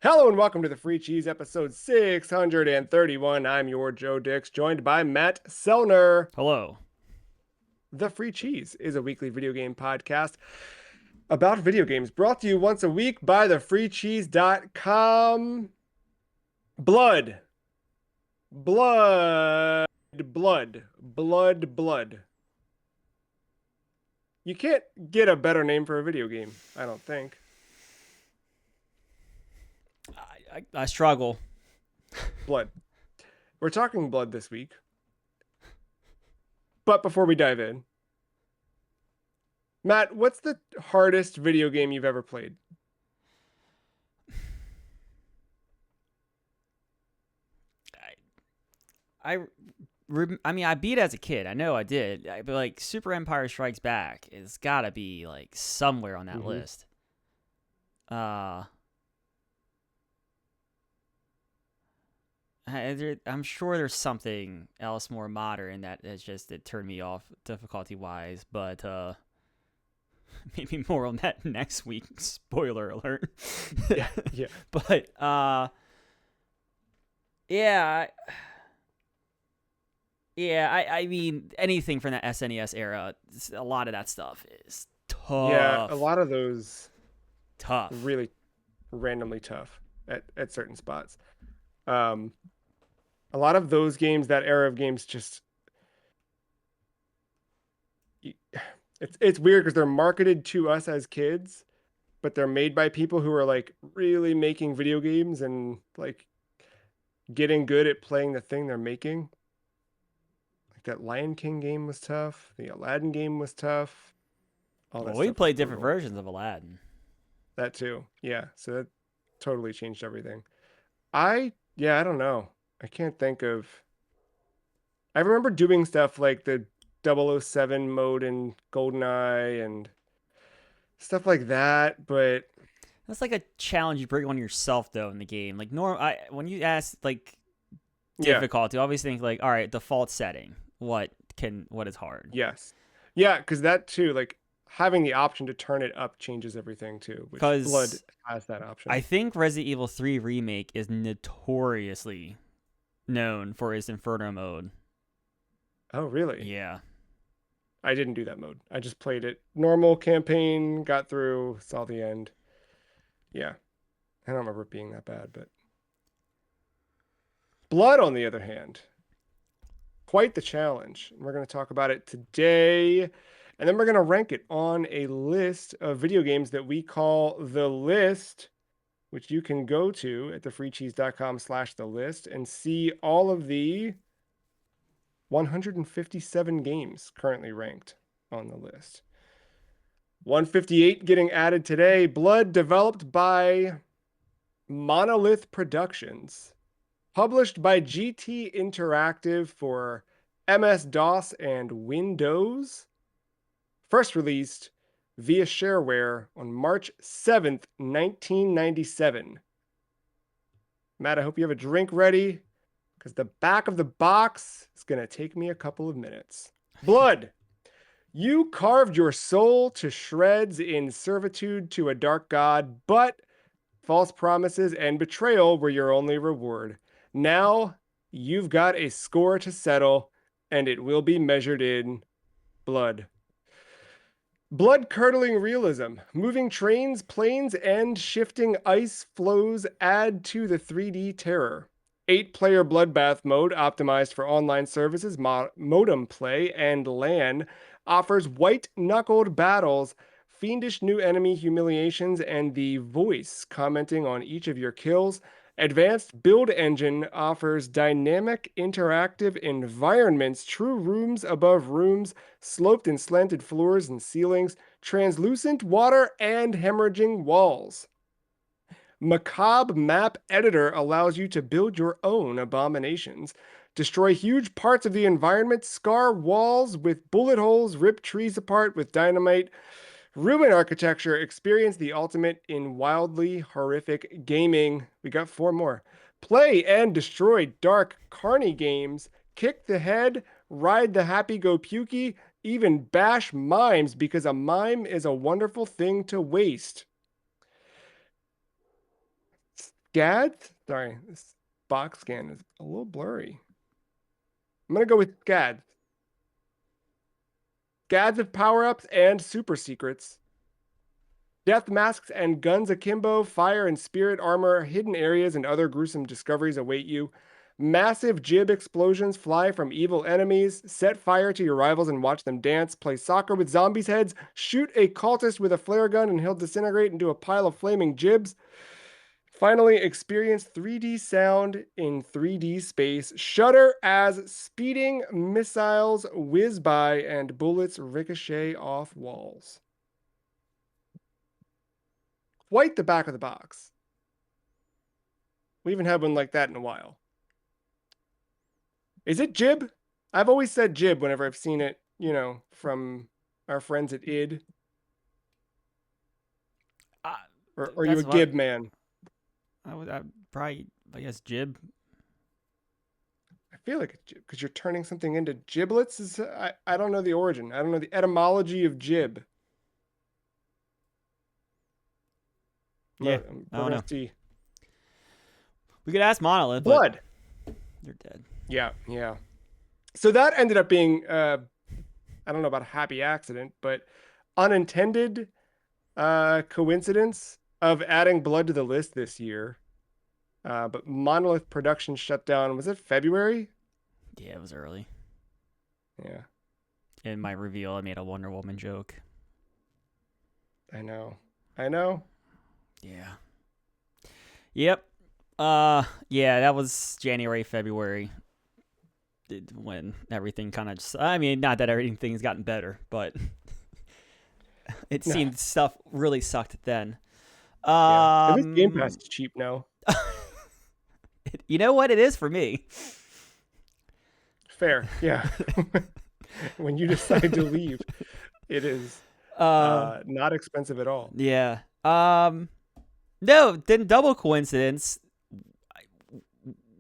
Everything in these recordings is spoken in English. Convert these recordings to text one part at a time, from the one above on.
Hello and welcome to the Free Cheese episode 631. I'm your Joe Dix, joined by Matt Selner. Hello. The Free Cheese is a weekly video game podcast about video games brought to you once a week by thefreecheese.com. Blood, blood, blood. You can't get a better name for a video game, I don't think. I struggle. Blood. We're talking blood this week. But before we dive in, Matt, what's the hardest video game you've ever played? I, I mean, I beat it as a kid. I know I did. But like Super Empire Strikes Back, it's got to be like somewhere on that list. Uh, I'm sure there's something else more modern that it turned me off difficulty wise, but maybe more on that next week. Spoiler alert. Yeah. But yeah. Yeah, I mean, anything from that SNES era, a lot of that stuff is tough. Yeah, a lot of those Tough. really randomly tough at certain spots. Um, a lot of those games, that era of games, just it's weird because they're marketed to us as kids, but they're made by people who are like really making video games and like getting good at playing the thing they're making. Like that Lion King game was tough. The Aladdin game was tough. All Well, that we stuff was played different brutal. versions of Aladdin. That too. Yeah. So that totally changed everything. I don't know. I can't think of. I remember doing stuff like the 007 mode in GoldenEye and stuff like that, but That's like a challenge you bring on yourself, though, in the game. Like, when you ask, like, yeah, difficulty, I always think, like, all right, default setting. What is hard? yes. Yeah, because that too, like having the option to turn it up changes everything too, which Blood Because has that I option. think Resident Evil 3 Remake is notoriously known for its Inferno mode. Oh, really? Yeah. I didn't do that mode. I just played it normal campaign, got through, saw the end. Yeah. I don't remember it being that bad, but Blood, on the other hand, quite the challenge. We're going to talk about it today. And then we're going to rank it on a list of video games that we call The List, which you can go to at thefreecheese.com/the list and see all of the 157 games currently ranked on the list. 158 getting added today. Blood, developed by Monolith Productions, published by GT Interactive for MS-DOS and Windows. First released via shareware on March 7th, 1997. Matt, I hope you have a drink ready because the back of the box is going to take me a couple of minutes. Blood. You carved your soul to shreds in servitude to a dark god, but false promises and betrayal were your only reward. Now you've got a score to settle, and it will be measured in blood. Blood curdling realism. Moving trains, planes, and shifting ice flows add to the 3D terror. 8-player bloodbath mode, optimized for online services, modem play, and LAN, offers white knuckled battles, fiendish new enemy humiliations, and the voice commenting on each of your kills. Advanced Build Engine offers dynamic interactive environments, true rooms above rooms, sloped and slanted floors and ceilings, translucent water, and hemorrhaging walls. Macabre Map Editor allows you to build your own abominations, destroy huge parts of the environment, scar walls with bullet holes, rip trees apart with dynamite, ruin architecture, experience the ultimate in wildly horrific gaming. We got 4 more. Play and destroy dark carny games, kick the head, ride the happy go pukey, even bash mimes because a mime is a wonderful thing to waste. Scads? Sorry, this box scan is a little blurry. I'm gonna go with Scads. Scads have power-ups and super secrets. Death masks and guns akimbo, fire and spirit armor, hidden areas, and other gruesome discoveries await you. Massive jib explosions fly from evil enemies. Set fire to your rivals and watch them dance. Play soccer with zombies' heads. Shoot a cultist with a flare gun and he'll disintegrate into a pile of flaming jibs. Finally, experience 3D sound in 3D space. Shudder as speeding missiles whiz by and bullets ricochet off walls. Quite the back of the box. We haven't had one like that in a while. Is it Jib? I've always said Jib whenever I've seen it, from our friends at id. Or are you a That's what Gib man? I probably, I guess, Jib. I feel like it's Jib because you're turning something into giblets. I don't know the origin. I don't know the etymology of Jib. Yeah, I We're don't gonna know. see. We could ask Monolith, but Blood. they're dead. Yeah, yeah. So that ended up being I don't know about a happy accident, but unintended coincidence of adding Blood to the list this year. But Monolith Productions shut down. Was it February? Yeah, it was early. Yeah, In my reveal, I made a Wonder Woman joke. I know. I know. Yeah. Yep. Yeah, that was January, February. When everything kind of just, I mean, not that everything's gotten better, but it No. seemed stuff really sucked then. Yeah. At least Game Pass is cheap now. You know what it is for me? Fair. Yeah. When you decide to leave, it is Uh, not expensive at all. yeah. No, then double coincidence.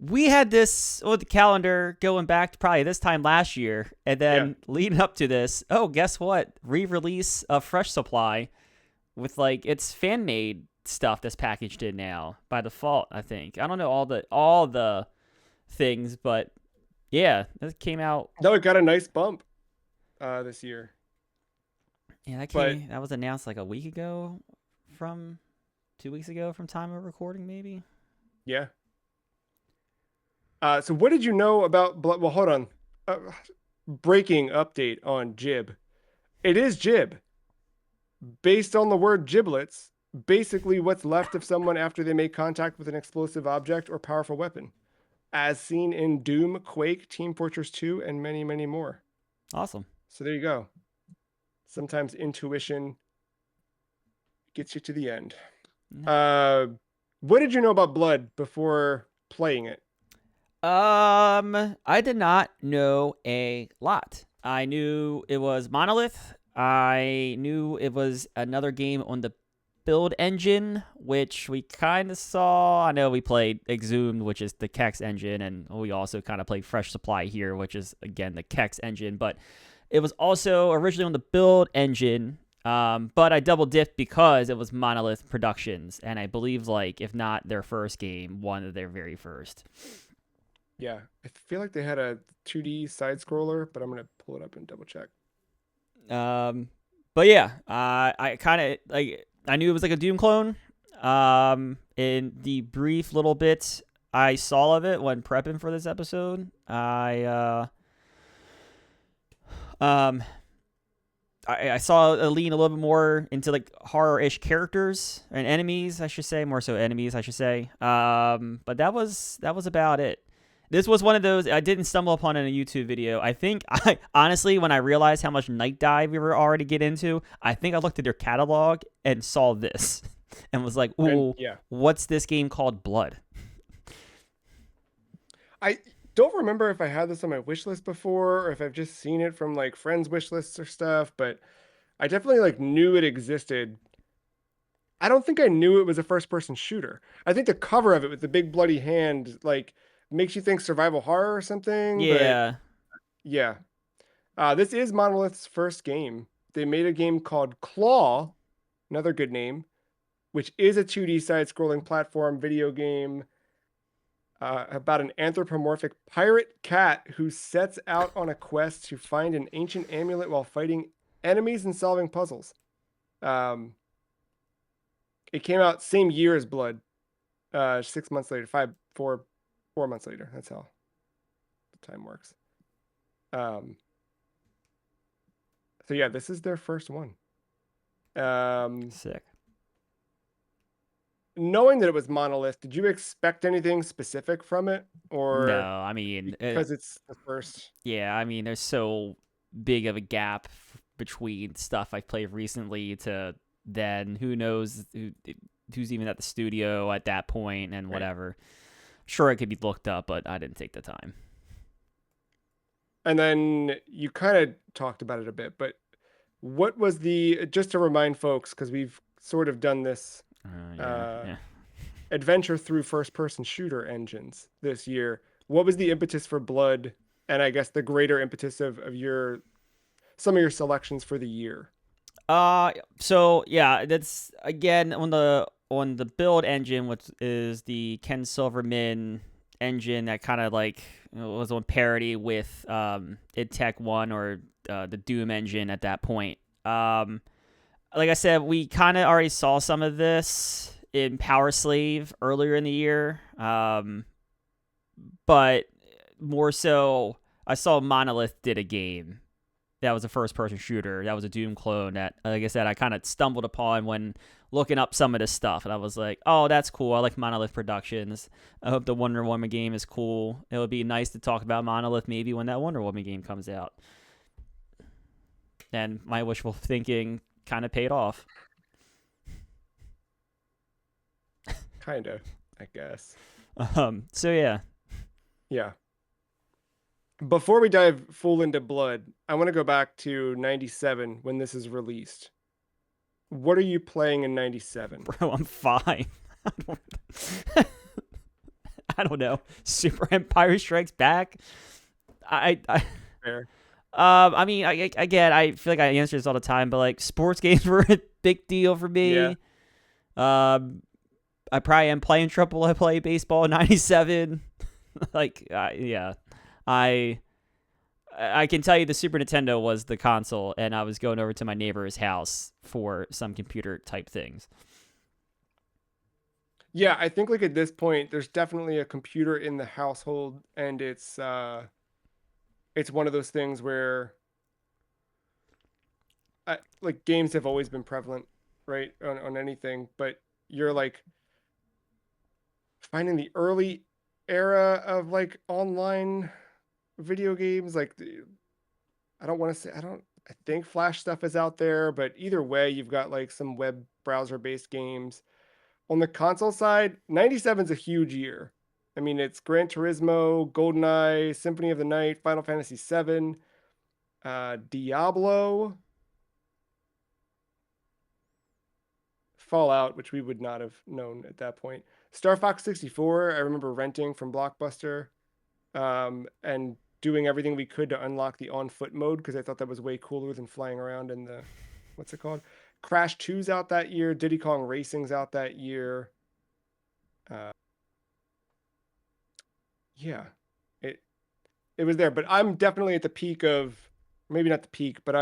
We had this with the calendar going back to probably this time last year, and then leading up to this, oh, guess what? Re-release of Fresh Supply with like its fan made stuff that's packaged in now by default. I think I don't know all the things, but yeah, that came out. No, it got a nice bump this year. Yeah, But that was announced like a week ago, from 2 weeks ago from time of recording, maybe. yeah. So what did you know about Blood? Well, hold on. Breaking update on Jib. It is Jib. Based on the word giblets, basically what's left of someone after they make contact with an explosive object or powerful weapon, as seen in Doom, Quake, Team Fortress 2, and many, many more. Awesome. So there you go. Sometimes intuition gets you to the end. What did you know about Blood before playing it? I did not know a lot. I knew it was Monolith. I knew it was another game on the build engine, which we kind of saw. I know we played Exhumed, which is the Kex engine, and we also kind of played Fresh Supply here, which is, again, the Kex engine. But it was also originally on the build engine, but I double dipped because it was Monolith Productions, and I believe, like, if not their first game, one of their very first. Yeah, I feel like they had a 2D side scroller, but I'm gonna pull it up and double check. But yeah, I kind of like, I knew it was like a Doom clone. In the brief little bit I saw of it when prepping for this episode, I saw a lean a little bit more into like horror-ish characters and enemies, I should say, more so enemies, I should say. But that was about it. This was one of those I didn't stumble upon in a YouTube video. I think I honestly, when I realized how much Night Dive we were already get into, I think I looked at their catalog and saw this and was like, "Ooh, Yeah, what's this game called? Blood?" I don't remember if I had this on my wish list before or if I've just seen it from like friends' wish lists or stuff, but I definitely like knew it existed. I don't think I knew it was a first person shooter. I think the cover of it with the big bloody hand like makes you think survival horror or something, but Yeah. yeah. This is Monolith's first game. They made a game called Claw, another good name, which is a 2D side-scrolling platform video game about an anthropomorphic pirate cat who sets out on a quest to find an ancient amulet while fighting enemies and solving puzzles. It came out same year as Blood, 6 months later, 4 months later. That's how the time works. So yeah, this is their first one. Sick. Knowing that it was Monolith, did you expect anything specific from it, No, or I mean, because it's the first? yeah, I mean, there's so big of a gap between stuff I've played recently to then. Who knows who's even at the studio at that point and Right. whatever. Sure, it could be looked up, but I didn't take the time. And then you kind of talked about it a bit, but what was just to remind folks, because we've sort of done this Yeah, uh, yeah. adventure through first-person shooter engines this year. What was the impetus for Blood, and I guess the greater impetus of your some of your selections for the year? So yeah, that's again on the build engine, which is the Ken Silverman engine that kind of like was on parity with id Tech 1 or the Doom engine at that point. Like I said, we kind of already saw some of this in Power Slave earlier in the year, but more so, I saw Monolith did a game that was a first person shooter. That was a Doom clone that, like I said, I kind of stumbled upon when looking up some of this stuff. And I was like, oh, that's cool. I like Monolith Productions. I hope the Wonder Woman game is cool. It would be nice to talk about Monolith maybe when that Wonder Woman game comes out. And my wishful thinking kind of paid off. Kind of, I guess. So yeah. Yeah. Before we dive full into Blood, I want to go back to 97 when this is released. What are you playing in 97? Bro, I'm fine. I don't know. Super Empire Strikes Back. I Fair. I mean, again, I feel like I answer this all the time, but like sports games were a big deal for Yeah. me. I probably am playing triple. I play baseball in '97. Like, yeah, I I can tell you the Super Nintendo was the console, and I was going over to my neighbor's house for some computer type things. Yeah, I think like at this point, there's definitely a computer in the household, and it's one of those things where like games have always been prevalent, right? On anything, but you're like finding the early era of like online video games. Like I don't want to say I think Flash stuff is out there, but either way, you've got like some web browser based games. On the console side, 97 is a huge year. I mean, it's Gran Turismo, GoldenEye, Symphony of the Night, Final Fantasy VII, Diablo, Fallout, which we would not have known at that point. Star Fox 64, I remember renting from Blockbuster, and doing everything we could to unlock the on foot mode because I thought that was way cooler than flying around in the, what's it called? Crash 2's out that year. Diddy Kong Racing's out that year. Uh, yeah, it it was there, but I'm definitely at the peak of, maybe not the peak, but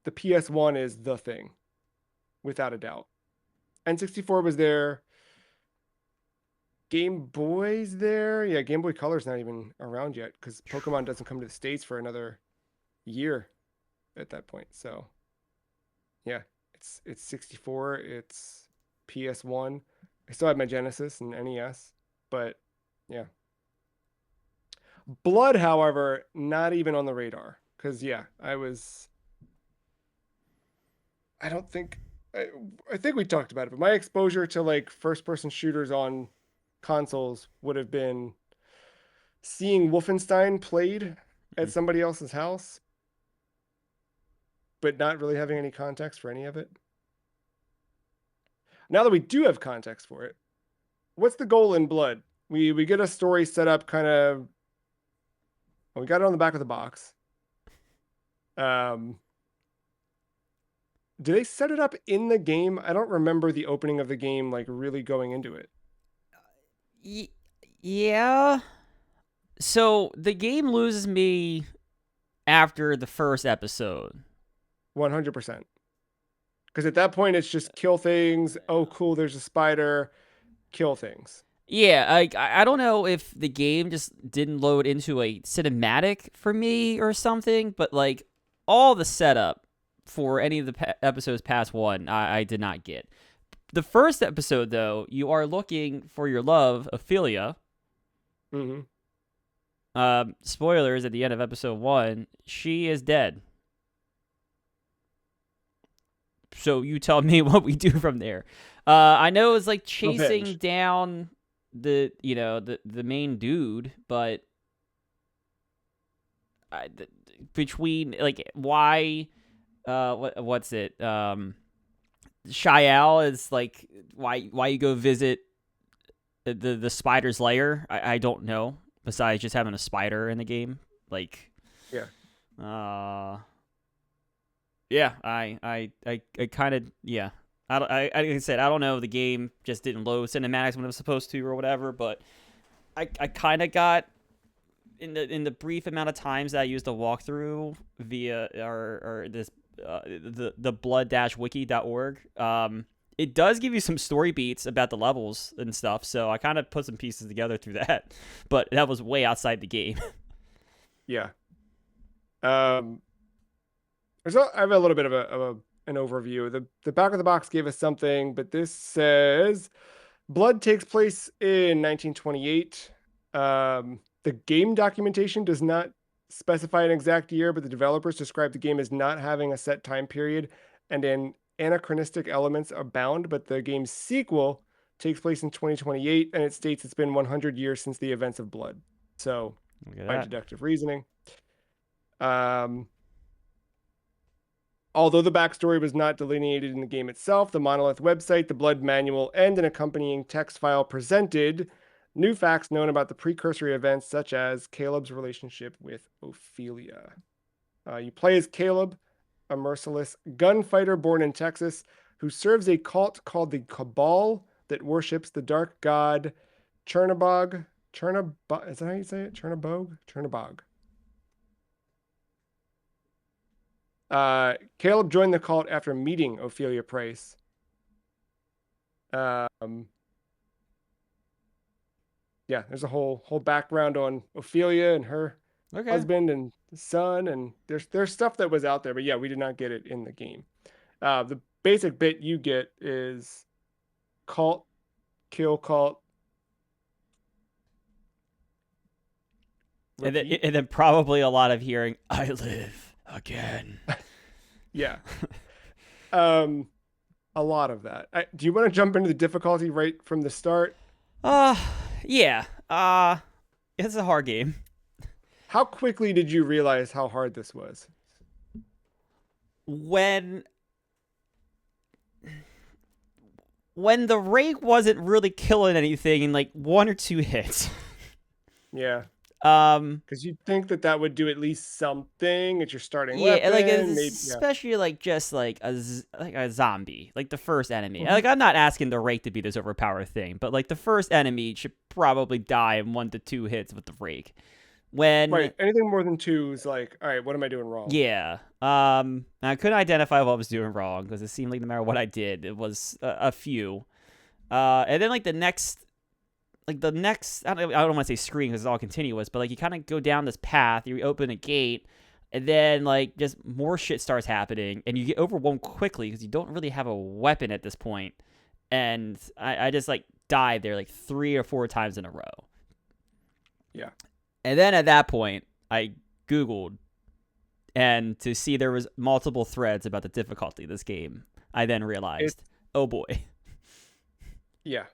the PS1 is the thing, without a doubt. N64 was there. Game Boy's there. Yeah, Game Boy Color's not even around yet because Pokemon doesn't come to the States for another year at that point. So yeah, it's 64, it's PS1. I still have my Genesis and NES, but yeah. Blood, however, not even on the radar. Because yeah, I don't think I think we talked about it, but my exposure to like first person shooters on consoles would have been seeing Wolfenstein played at somebody else's house, but not really having any context for any of it. Now that we do have context for it, what's the goal in Blood? We get a story set up kind of, well, we got it on the back of the box. Um Do they set it up in the game? I don't remember the opening of the game like really going into it. Y- yeah. So the game loses me after the first episode. 100%. Because at that point it's just kill things. Oh, cool, there's a spider. Kill things. Yeah, I don't know if the game just didn't load into a cinematic for me or something, but like all the setup for any of the episodes past one, I did not get. The first episode, though, you are looking for your love, Ophelia. Mm-hmm. Spoilers at the end of episode one, she is dead. So you tell me what we do from there. I know it's like chasing Revenge. down the main dude, but between like why what's it Shael is like why you go visit the spider's lair. I don't know. Besides just having a spider in the game, like Yeah. uh yeah, I kind of yeah. Like I said, I don't know. The game just didn't load cinematics when it was supposed to, or whatever. But I kind of got in the brief amount of times that I used the walkthrough via or this the blood-wiki.org. It does give you some story beats about the levels and stuff. So I kind of put some pieces together through that, but that was way outside the game. Yeah. Um, I have a little bit of an overview. The back of the box gave us something, but this says Blood takes place in 1928. The game documentation does not specify an exact year, but the developers describe the game as not having a set time period and an anachronistic elements abound. But the game's sequel takes place in 2028, and it states it's been 100 years since the events of Blood. So, Look at by that. deductive reasoning. Um, Although the backstory was not delineated in the game itself, the Monolith website, the Blood manual, and an accompanying text file presented new facts known about the precursory events, such as Caleb's relationship with Ophelia. You play as Caleb, a merciless gunfighter born in Texas who serves a cult called the Cabal that worships the dark god Chernabog. Chernabog, is that how you say it? Chernabog? Chernabog. Caleb joined the cult after meeting Ophelia Price. Um, yeah, there's a whole background on Ophelia and her Okay. husband and son, and there's stuff that was out there, but yeah, we did not get it in the game. The basic bit you get is cult, kill cult, repeat. And then probably a lot of hearing, I live again. Yeah. Um, a lot of that. Do you want to jump into the difficulty right from the start? Uh, yeah. It's a hard game. How quickly did you realize how hard this was? When the rake wasn't really killing anything in like one or two hits. Yeah. Um, Because you'd think that that would do at least something. It's your starting yeah, like weapon, maybe. Yeah. especially like just like like a zombie, like the first enemy. Mhm. Like I'm not asking the rake to be this overpowered thing, but like the first enemy should probably die in 1 to 2 hits with the rake. When Right. Anything more than two is like, all right, what am I doing wrong? yeah, I couldn't identify what I was doing wrong because it seemed like no matter what I did, it was a few. And then like the next I don't want to say screen because it's all continuous, but like you kind of go down this path, you open a gate, and then like just more shit starts happening, and you get overwhelmed quickly because you don't really have a weapon at this point. And I just like died there like 3 or 4 times in a row. Yeah. And then at that point, I Googled, and to see there was multiple threads about the difficulty of this game, I then It, realized, oh boy. yeah.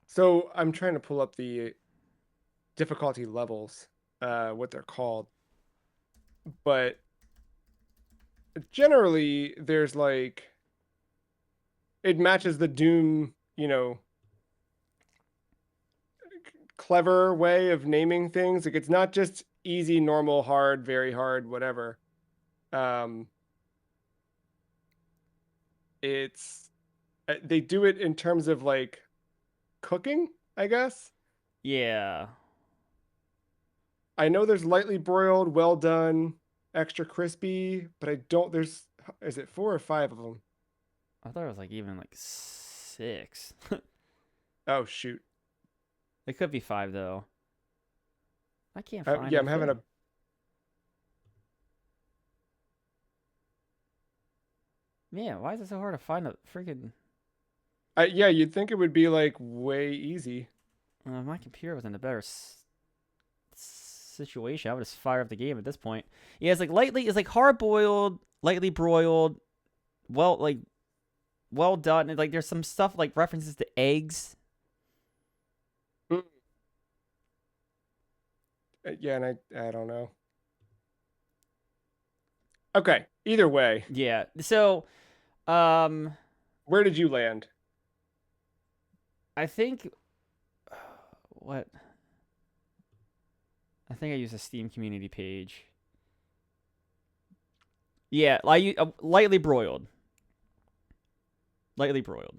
So I'm trying to pull up the difficulty levels, what they're called. But generally, there's like, it matches the Doom, clever way of naming things. Like it's not just easy, normal, hard, very hard, whatever. Um, It's they do it in terms of like cooking, I guess. Yeah. I know there's lightly broiled, well done, extra crispy, but I don't. There's is it 4 or 5 of them? I thought it was like even like 6. Oh shoot. It could be 5 though. I can't find Yeah, the I'm having a. thing. Man, why is it so hard to find a freaking? Yeah, you'd think it would be like way easy. My computer was in a better situation. I would just fire up the game at this point. Yeah, it's like lightly. It's like hard boiled, lightly broiled. Well, like well done. And, like there's some stuff like references to eggs. Mm. Yeah, and I don't know. Okay, either way, Yeah. So, um, where did you land? I think what I think I used a Steam community page. Yeah, like lightly broiled. Lightly broiled.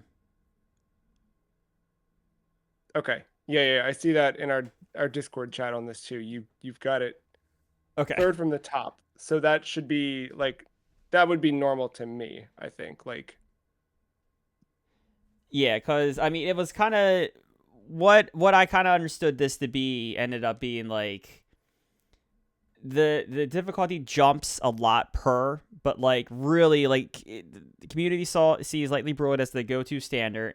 Okay. Yeah, I see that in our Discord chat on this too. You've got it Okay. third from the top. So that should be like that would be normal to me, I think. Like Yeah, because I mean, it was kind of what I kind of understood this to be ended up being like the difficulty jumps a lot per, but like really like the community sees lightly broiled as the go-to standard,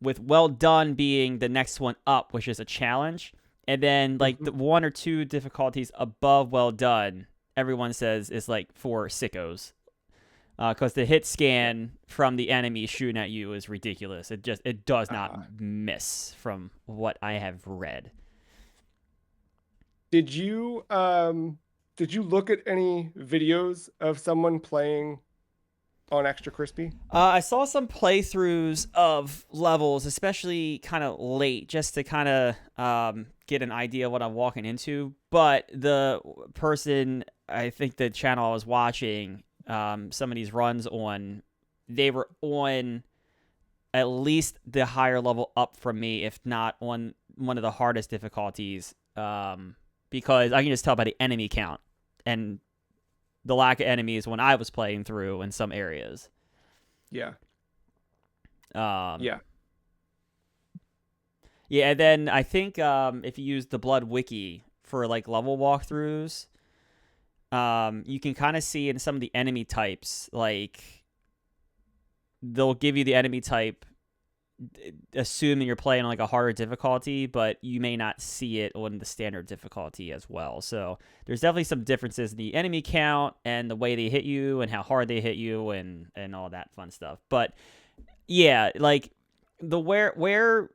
with well done being the next one up, which is a challenge, and then like mhm. the 1 or 2 difficulties above well done, everyone says is like for sickos. Because the hit Yeah. scan from the enemy shooting at you is ridiculous. It does not Uh, miss from what I have read. did you did you look at any videos of someone playing on Extra Crispy? I saw some playthroughs of levels, especially kind of late, just to kind of get an idea of what I'm walking into. But the person, I think the channel I was watching, some of these runs on, they were on at least the higher level up from me, if not on one of the hardest difficulties. Because I can just tell by the enemy count and the lack of enemies when I was playing through in some areas. Yeah. Um, Yeah. yeah, and then I think if you use the Blood Wiki for like level walkthroughs, you can kind of see in some of the enemy types, like they'll give you the enemy type assuming you're playing on like a harder difficulty, but you may not see it on the standard difficulty as well. So there's definitely some differences in the enemy count and the way they hit you and how hard they hit you and all that fun stuff. But yeah, like the where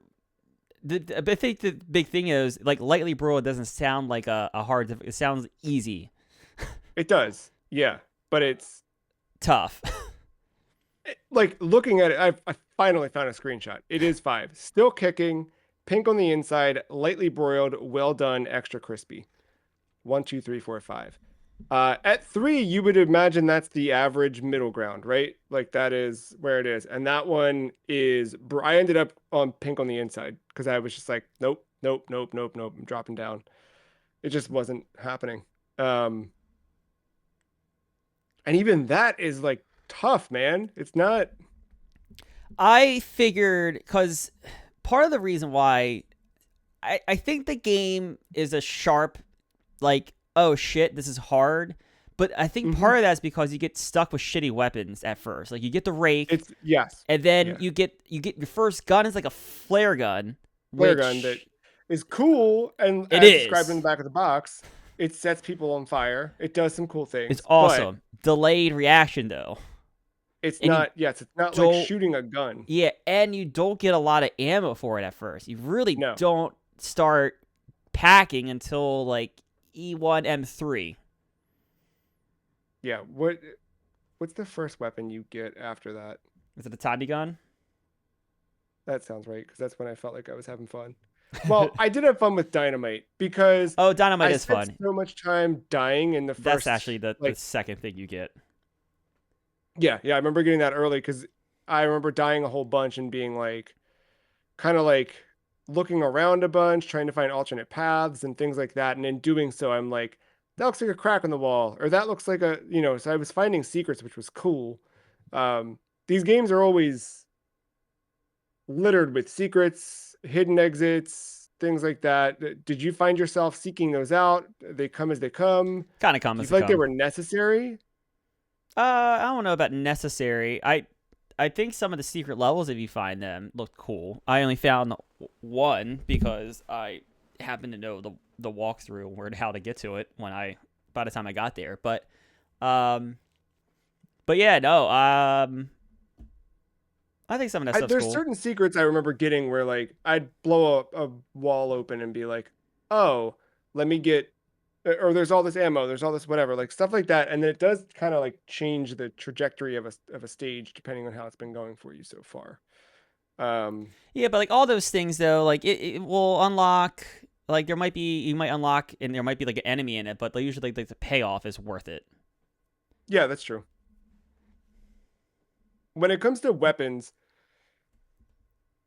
I think the big thing is like lightly broiled doesn't sound like a hard. It sounds easy, It does. Yeah. But it's tough. like looking at it, I finally found a screenshot. It is 5. Still kicking, pink on the inside, lightly broiled, well done, extra crispy. 1, 2, 3, 4, 5. At 3, you would imagine that's the average middle ground, right? Like that is where it is. And that one is, I ended up on pink on the inside because I was just like, nope, nope, nope, nope, nope. I'm dropping down. It just wasn't happening. Um, and even that is like tough, man. It's not. I figured because part of the reason why I think the game is a sharp, like, oh shit, this is hard. But I think Mhm. part of that's because you get stuck with shitty weapons at first. Like you get the rake, It's yes, and then yeah. you get your first gun is like a flare gun, Flare gun that which is cool, and it as described in is. the back of the box, it sets people on fire. It does some cool It's things, but awesome. Delayed reaction though, it's and you not. Yes, it's not like don't. shooting a gun. Yeah, and you don't get a lot of ammo for it at first. You really No. don't start packing until like E1M3. Yeah. What's the first weapon you get after that? Is it a Tommy gun? That sounds right, because that's when I felt like I was having fun. Well, I did have fun with dynamite because Oh, dynamite I is spent fun. so much time dying in the That's first actually the like second thing you get. yeah, I remember getting that early because I remember dying a whole bunch and being like, kind of like looking around a bunch, trying to find alternate paths and things like that. And in doing so, I'm like, that looks like a crack in the wall, or that looks like a, so I was finding secrets, which was cool. These games are always littered with secrets, hidden exits, things like that. Did you find yourself seeking those out? They come as they come. Kind of come Do you as they feel like they come. were necessary? I don't know about necessary. I think some of the secret levels, if you find them, looked cool. I only found one because I happened to know the walkthrough or how to get to it by the time I got there. Um, but yeah, no. I think some of that stuff's There's cool. certain secrets I remember getting where like I'd blow a wall open and be like, oh, let me get, or there's all this ammo, there's all this whatever, like stuff like that, and then it does kind of like change the trajectory of a stage depending on how it's been going for you so far. Um, Yeah, but like all those things though, like it will unlock. Like there might be you might unlock and there might be like an enemy in it, but usually like the payoff is worth it. yeah, that's true. When it comes to weapons,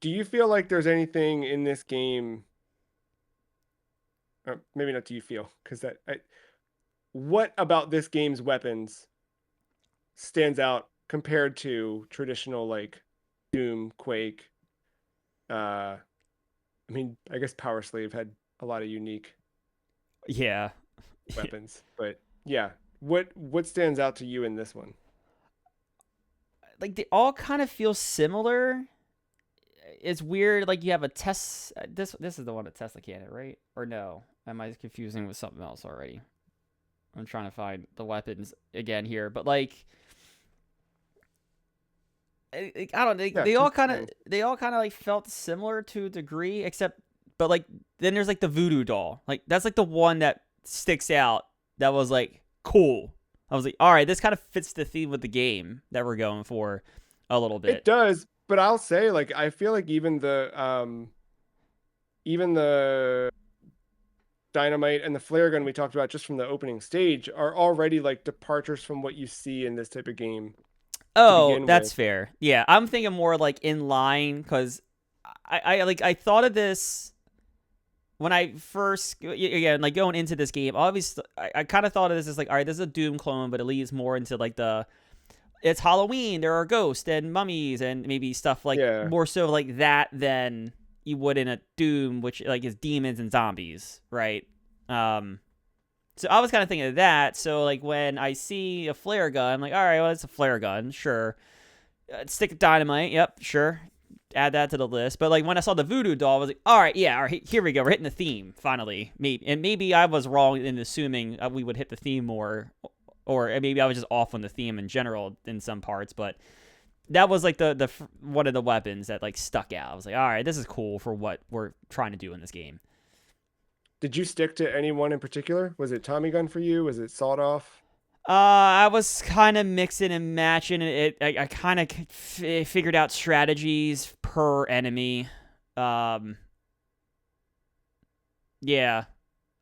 do you feel like there's anything in this game, or maybe not do you feel, because what about this game's weapons stands out compared to traditional like Doom, Quake? Uh, I mean, I guess Power Slave had a lot of unique Yeah, weapons, but yeah, what stands out to you in this one? like they all kind of feel similar. It's weird. Like you have a test. This is the one that Tesla cannon, right? Or no? Am I confusing with something else already? I'm trying to find the weapons again here, but like I don't. Yeah, They all Test kind of Cannon. like felt similar to a degree, except but like then there's like the voodoo doll. Like that's like the one that sticks out. That was like cool. I was like, all right, this kind of fits the theme of the game that we're going for a little It bit. does, but I'll say like I feel like even the dynamite and the flare gun we talked about just from the opening stage are already like departures from what you see in this type of game to Oh, begin with. that's fair. Yeah, I'm thinking more like in line because I thought of this when I first again like going into this game. Obviously, I kind of thought of this as like, all right, this is a Doom clone, but it leads more into like the it's Halloween. There are ghosts and mummies and maybe stuff like Yeah. more so like that than you would in a Doom, which like is demons and zombies, right? Um, so I was kind of thinking of that. So like when I see a flare gun, I'm like, all right, well, it's a flare gun, sure. Stick of dynamite, yep, sure. Add that to the list. But like when I saw the voodoo doll, I was like, all right, yeah, all right, here we go. We're hitting the theme finally. Maybe I was wrong in assuming we would hit the theme more, or maybe I was just off on the theme in general in some parts. But that was like the one of the weapons that like stuck out. I was like, all right, this is cool for what we're trying to do in this game. Did you stick to anyone in particular? Was it Tommy gun for you? Was it sawed off? I was kind of mixing and matching it. I kind of figured out strategies per enemy. Um, yeah.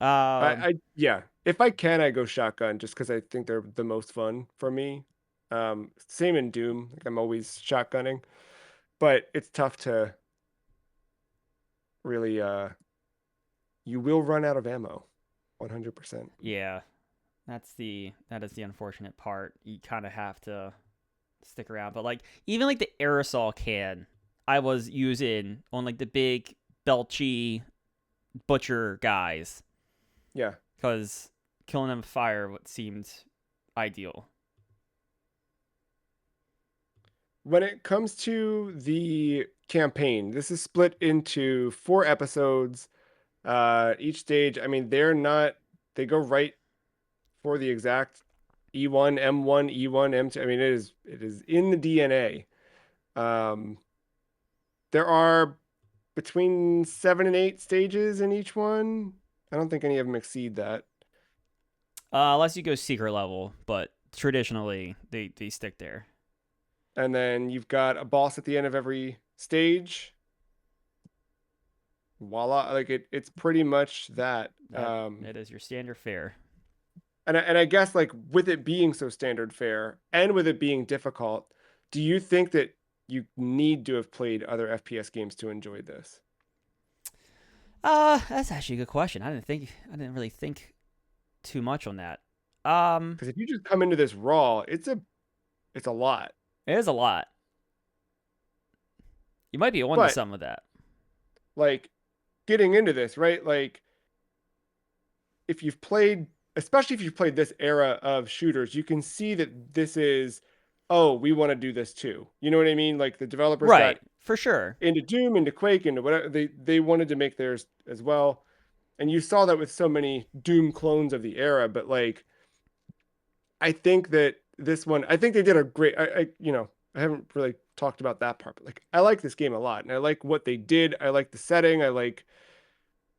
I yeah. If I can, I go shotgun just because I think they're the most fun for me. Same in Doom. Like I'm always shotgunning, but it's tough to really you will run out of ammo. 100%. Yeah. That is the unfortunate part. You kind of have to stick around. But like even like the aerosol can I was using on like the big belchy butcher guys Yeah. because killing them with fire what seemed ideal. When it comes to the campaign, this is split into 4 episodes. Each stage, I mean, they go right for the exact E1, M1, E1, M2. I mean, it is in the DNA. Um, there are between 7 and 8 stages in each one. I don't think any of them exceed that. Unless you go secret level, but traditionally they stick there. And then you've got a boss at the end of every stage. Voila, like it's pretty much that. That is your standard fare. And I guess like with it being so standard fare and with it being difficult, do you think that you need to have played other FPS games to enjoy this. That's actually a good question. I didn't really think too much on that. Because if you just come into this raw, it's a lot. It is a lot. You might be onto But some of that. like getting into this, right? Like if you've played, especially if you've played this era of shooters, you can see that this is, oh, we want to do this too. You know what I mean? Like the developers got Right, for sure. into Doom, into Quake, into whatever they wanted to make theirs as well. And you saw that with so many Doom clones of the era. But like, I think that this one, I think they did a great. I haven't really talked about that part, but like, I like this game a lot, and I like what they did. I like the setting. I like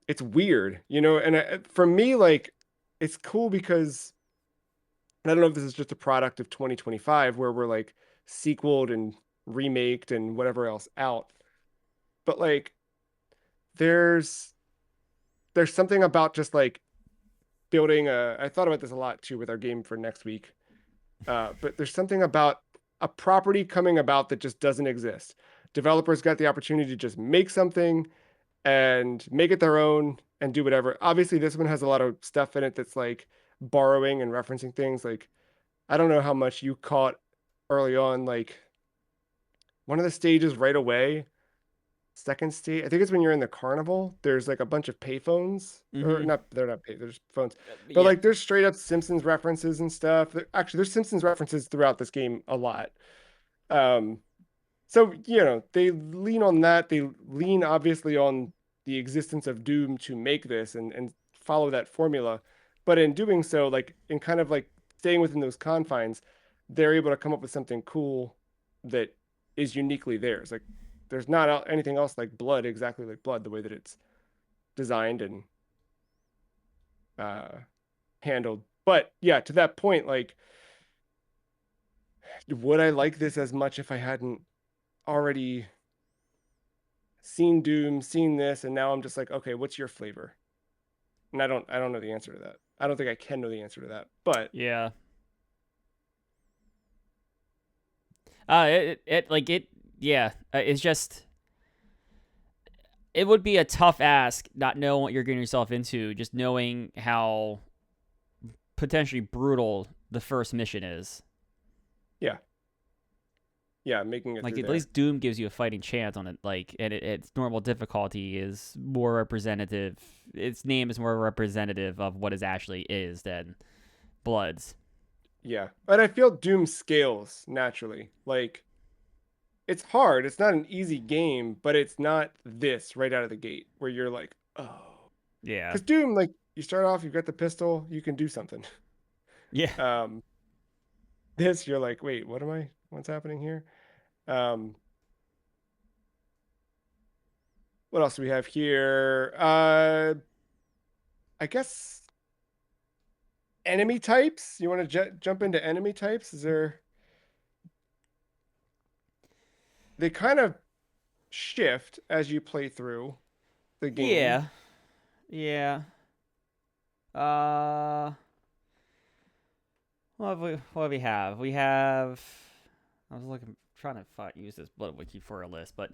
it's weird, and for me, like, it's cool because I don't know if this is just a product of 2025 where we're like sequeled and remaked and whatever else out, but like, there's there's something about just like building a. I thought about this a lot too with our game for next week, but there's something about a property coming about that just doesn't exist. Developers got the opportunity to just make something and make it their own and do whatever. Obviously, this one has a lot of stuff in it that's like borrowing and referencing things. Like, I don't know how much you caught early on, like one of the stages right away, second stage, I think it's when you're in the carnival, there's like a bunch of payphones, or Mm-hmm. not, they're not pay, there's phones, but Yeah. like there's straight up Simpsons references and stuff. Actually, there's Simpsons references throughout this game a lot. Um, So, they lean on that. They lean obviously on the existence of Doom to make this and follow that formula. But in doing so, like in kind of like staying within those confines, they're able to come up with something cool that is uniquely theirs. Like there's not anything else like Blood, exactly like Blood, the way that it's designed and uh handled. But yeah, to that point, like, would I like this as much if I hadn't already seen Doom, seen this, and now I'm just like, okay, what's your flavor? And I don't know the answer to that. I don't think I can know the answer to that. But Yeah. It like it. Yeah. It's just it would be a tough ask not knowing what you're getting yourself into, just knowing how potentially brutal the first mission is. yeah, yeah, making it Like through at there. least Doom gives you a fighting chance on it. Like and its normal difficulty is more representative. Its name is more representative of what it actually is than Blood's. Yeah. But I feel Doom scales naturally. Like it's hard. It's not an easy game, but it's not this right out of the gate where you're like, oh. Yeah. Because Doom, like you start off, you've got the pistol, you can do something. Yeah. Um, this you're like, wait, what's happening here? Um, what else do we have here? I guess enemy types. You want to jump into enemy types? They kind of shift as you play through the game. Yeah. Yeah. Uh what do we have? We have. I was trying to use this blood wiki for a list, but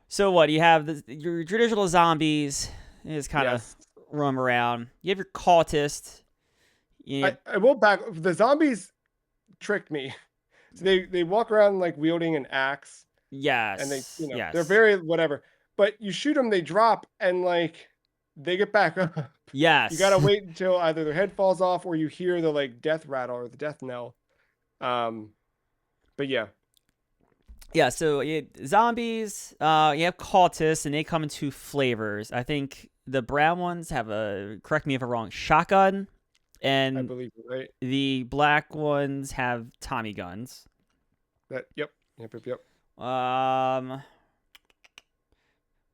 so what? You have your traditional zombies is kind of Yes. roam around. You have your cultist. You have, I will back the zombies tricked me. So they walk around like wielding an axe and yes, they're yes, very whatever. But you shoot them, they drop and like they get back up. You yes, gotta wait until either their head falls off or you hear the like death rattle or the death knell. Um, but yeah, yeah. So zombies. You have cultists, and they come in two flavors. I think the brown ones have a, correct me if I'm wrong, shotgun, I and believe you're right. the black ones have Tommy guns. Yep.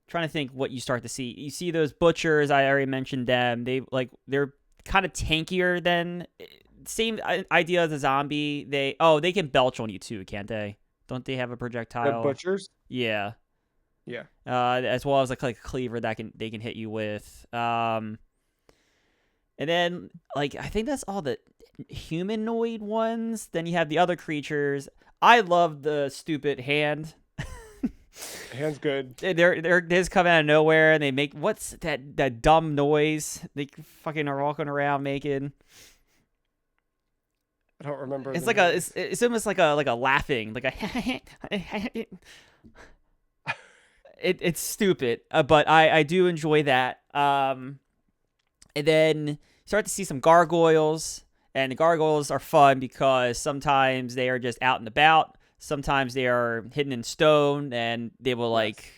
Trying to think what you start to see. You see those butchers. I already mentioned them. They're kind of tankier than same idea as a zombie. They can belch on you too, can't they? Don't they have a The projectile? butchers. Yeah. Yeah. As well as like a cleaver that they can hit you with. And then like I think that's all the humanoid ones. Then you have the other creatures. I love the stupid hand. Hands good. They just come out of nowhere and they make what's that dumb noise they fucking are walking around making. I don't remember It's the like noise. it's almost like a laughing like a it's stupid, but I do enjoy that. And then you start to see some gargoyles, and the gargoyles are fun because sometimes they are just out and about. Sometimes they are hidden in stone, and they will Yes. like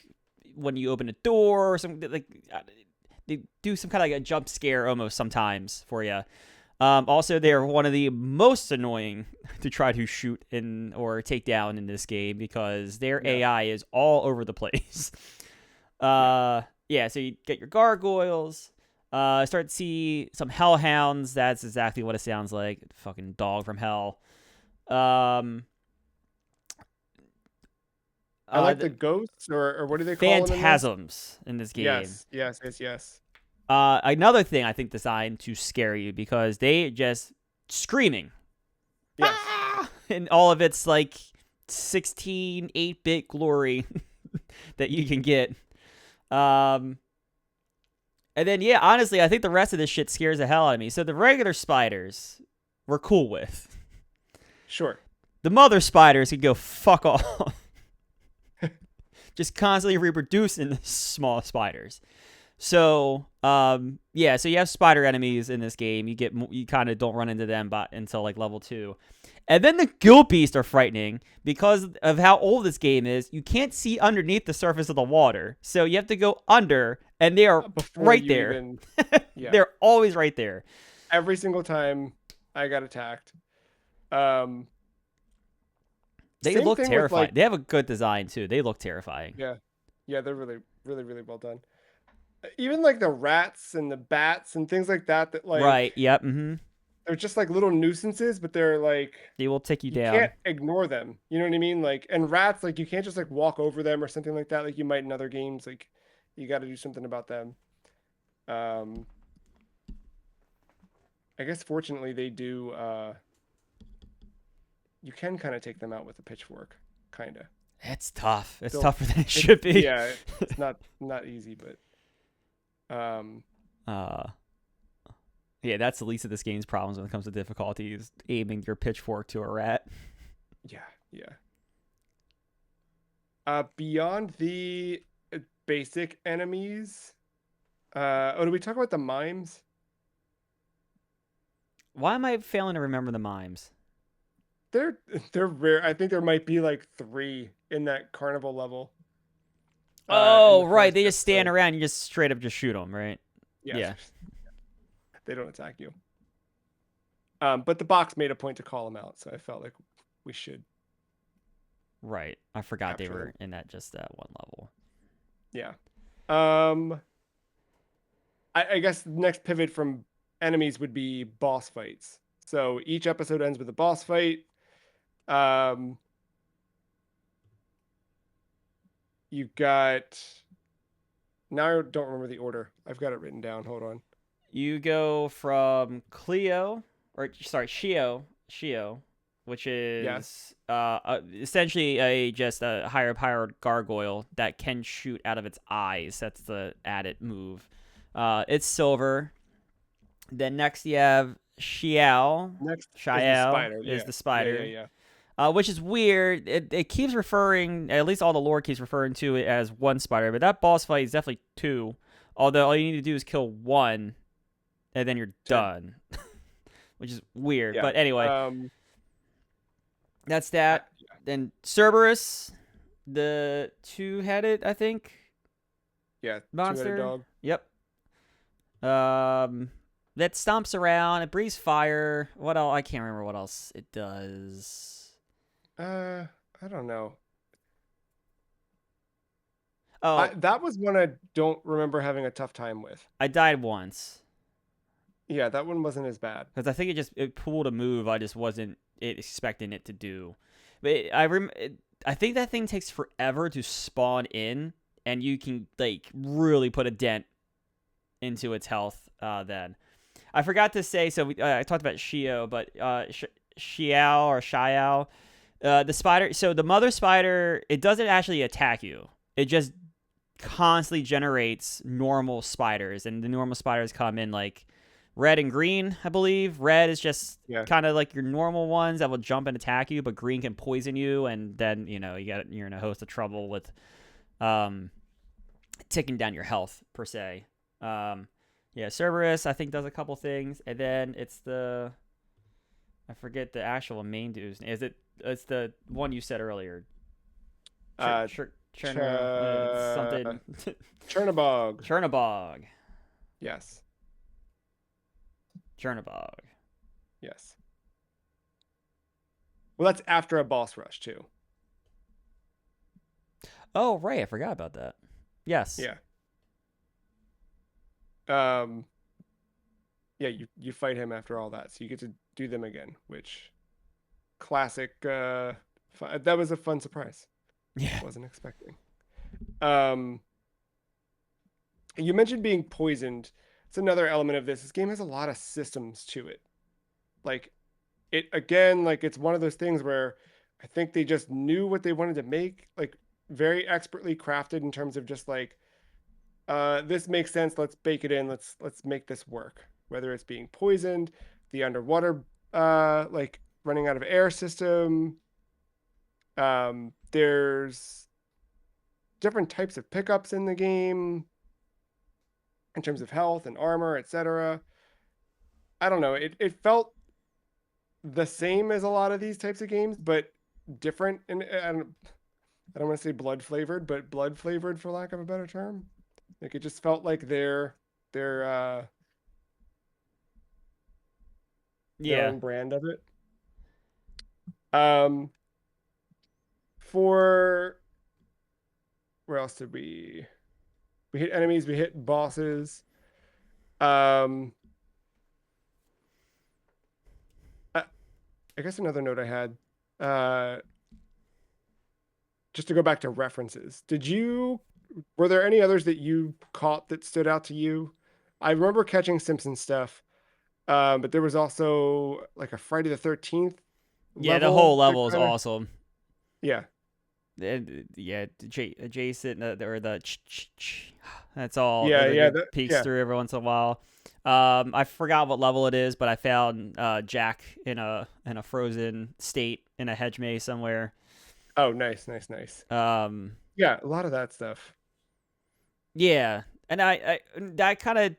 when you open a door or something like they do some kind of like a jump scare almost sometimes for you. Also, they are one of the most annoying to try to shoot in or take down in this game because their Yeah. AI is all over the place. Yeah. Yeah, so you get your gargoyles. Start to see some hellhounds. That's exactly what it sounds like. Fucking dog from hell. Um, I like the the ghosts, or what do they call them in this? phantasms in this game. Yes. Yes. Yes. Yes. Another thing I think designed to scare you because they just screaming. Yes. Ah! And all of its like 16 8-bit glory that you can get. Um, and then yeah, honestly, I think the rest of this shit scares the hell out of me. So the regular spiders we're cool with. Sure. The mother spiders can go fuck off. Just constantly reproducing the small spiders. So, yeah, so you have spider enemies in this game. You kind of don't run into them but until like level 2. And then the guild beasts are frightening because of how old this game is. You can't see underneath the surface of the water. So you have to go under and they are Before right you there. even, yeah. They're always right there. Every single time I got attacked. Um, They Same look thing with terrifying. like, They have a good design too. They look terrifying. yeah, yeah, they're really, really, really well done. Even like the rats and the bats and things like that, that like Right. Yep. Mm-hmm. they're just like little nuisances, but they're like They will take you you can't down. ignore them. You know what I mean? Like, and rats, like you can't just like walk over them or something like that, like you might in other games. Like, you got to do something about them. Um, I guess fortunately they do. You can kind of take them out with a pitchfork, kind of. It's tough. It's Still, tougher than it it should be. yeah, it's not easy, but um, uh, yeah, that's the least of this game's problems when it comes to difficulty is aiming your pitchfork to a rat. yeah, yeah. Beyond the basic enemies, oh, did we talk about the mimes? Why am I failing to remember the mimes? They're they're rare. I think there might be like three in that carnival level. In Oh, the right. first They just stand episode. around and you just straight up just shoot them, right? Yes, Yeah. they don't attack you. But the box made a point to call them out, so I felt like we should Right. I forgot they capture them. were in that just that one level. Yeah. Um, I guess the next pivot from enemies would be boss fights. So each episode ends with a boss fight. Um, you got now I don't remember the order. I've got it written down. Hold on. You go from Cleo, or sorry, Shio, which Yes. is essentially a just a higher powered gargoyle that can shoot out of its eyes. That's the added move. It's silver. Then next you have Xiao. Next is the Xiao spider. is Yeah. the Yeah. Yeah. spider, Yeah. which is weird. It keeps referring, at least all the lore keeps referring to it as one spider, but that boss fight is definitely two. Although all you need to do is kill one, and then you're To, done, which is weird. yeah. But anyway, that's that. Yeah. Then Cerberus, the two-headed, I think, Yeah. Two-headed monster. dog. Yep. That stomps around. It breathes fire. What else? I can't remember what else it does. I don't know. Oh, That was one I don't remember having a tough time with. I died once Yeah, that one wasn't as bad. because I think it pulled a move I just wasn't expecting it to do. But I think that thing takes forever to spawn in, and you can like really put a dent into its health. Then I forgot to say. So I talked about Shio, but Xiao or Xiao. The spider. So the mother spider, it doesn't actually attack you. It just constantly generates normal spiders, and the normal spiders come in like red and green, I believe. Red is just Yeah. kind of like your normal ones that will jump and attack you, but green can poison you, and then you're in a host of trouble with um ticking down your health per se. Um, yeah, Cerberus I think does a couple things, and then it's the I forget the actual main dude's name. Is it? It's the one you said earlier. Uh, Ch- Cherner. It's something. Chernabog. Chernabog. Yes. Chernabog. Yes. Well, that's after a boss rush too. Oh right, I forgot about that. Yes. Yeah. Um. Yeah, you fight him after all that, so you get to do them again, which classic. That was a fun surprise. Yeah. Wasn't expecting. Um. You mentioned being poisoned. It's another element of this. This game has a lot of systems to it. Like it again, like it's one of those things where I think they just knew what they wanted to make, like very expertly crafted in terms of just like this makes sense, let's bake it in, let's make this work. Whether it's being poisoned, the underwater like running out of air system, there's different types of pickups in the game in terms of health and armor, etc. I don't know. It felt the same as a lot of these types of games, but different. And I don't want to say blood flavored, but blood flavored for lack of a better term. Like it just felt like their their Yeah. own brand of it. Um, for where else did we hit enemies? We hit bosses. Um, I, I guess another note I had. Uh, just to go back to references, were there any others that you caught that stood out to you? I remember catching Simpson stuff, but there was also like a Friday the 13th Yeah. The whole level that level is kind of, awesome. yeah, Yeah. Adjacent or the that's all yeah, that yeah, it peeks yeah. through every once in a while. I forgot what level it is, but I found Jack in a frozen state in a hedge maze somewhere. Oh, nice, nice, nice. Um, Yeah, a lot of that stuff. yeah, and I that kind of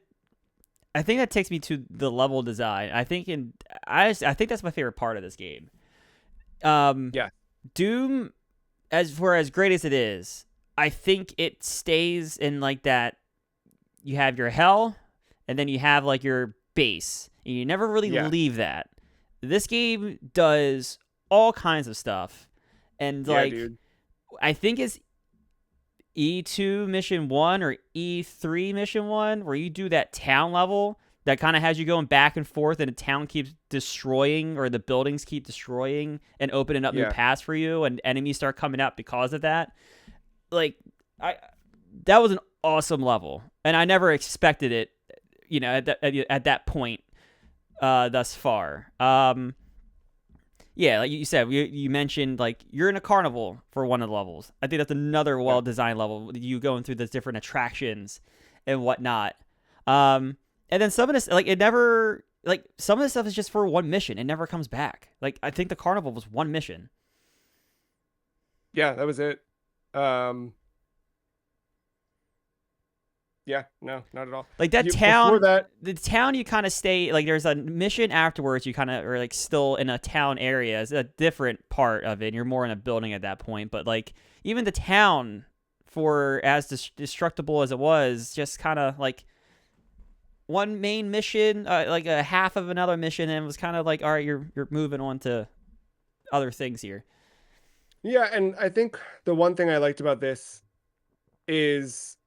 I think that takes me to the level design. I think that's my favorite part of this game. Um, Yeah, Doom, as great as it is, I think it stays in like that. You have your hell, and then you have like your base, and you never really yeah, leave that. This game does all kinds of stuff, and yeah, like dude. I think it's E2 mission 1 or E3 mission 1 where you do that town level that kind of has you going back and forth and the town keeps destroying or the buildings keep destroying and opening up new Yeah, paths for you and enemies start coming out because of that. Like I that was an awesome level and I never expected it, at that point thus far. Yeah, like you said, you mentioned like you're in a carnival for one of the levels. I think that's another yeah, well-designed level. You going through those different attractions and whatnot. Um, and then some of this, like it never, like some of this stuff is just for one mission. It never comes back. Like I think the carnival was one mission. yeah. That was it. Um, yeah, no, not at all. Like that You before town, that, the town you kind of stay like there's a mission afterwards. You kind of are like still in a town area. It's a different part of it. And you're more in a building at that point. But like even the town, for as destructible as it was, just kind of like one main mission, like a half of another mission, and it was kind of like, all right, you're moving on to other things here. yeah, and I think the one thing I liked about this is